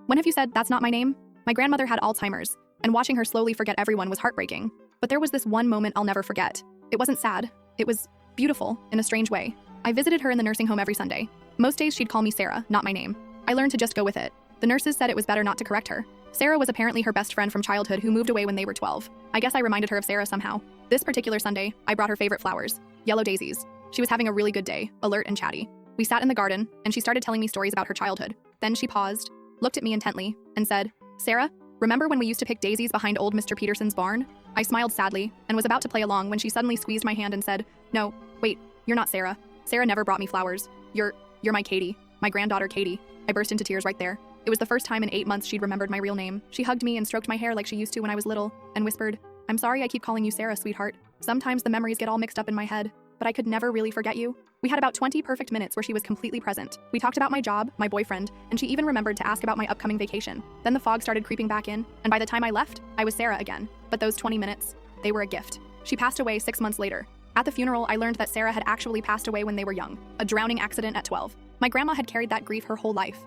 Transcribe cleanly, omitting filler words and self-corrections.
When have you said, "That's not my name"? My grandmother had Alzheimer's, and watching her slowly forget everyone was heartbreaking. But there was this one moment I'll never forget. It wasn't sad. It was beautiful, in a strange way. I visited her in the nursing home every Sunday. Most days she'd call me Sarah, not my name. I learned to just go with it. The nurses said it was better not to correct her. Sarah was apparently her best friend from childhood who moved away when they were 12. I guess I reminded her of Sarah somehow. This particular Sunday, I brought her favorite flowers, yellow daisies. She was having a really good day, alert and chatty. We sat in the garden, and she started telling me stories about her childhood. Then she paused, looked at me intently, and said, "Sarah, remember when we used to pick daisies behind old Mr. Peterson's barn?" I smiled sadly, and was about to play along when she suddenly squeezed my hand and said, "No, wait, you're not Sarah. Sarah never brought me flowers. You're my Katie, my granddaughter Katie." I burst into tears right there. It was the first time in 8 months she'd remembered my real name. She hugged me and stroked my hair like she used to when I was little, and whispered, "I'm sorry I keep calling you Sarah, sweetheart. Sometimes the memories get all mixed up in my head, but I could never really forget you." We had about 20 perfect minutes where she was completely present. We talked about my job, my boyfriend, and she even remembered to ask about my upcoming vacation. Then the fog started creeping back in, and by the time I left, I was Sarah again. But those 20 minutes, they were a gift. She passed away 6 months later. At the funeral, I learned that Sarah had actually passed away when they were young, a drowning accident at 12. My grandma had carried that grief her whole life.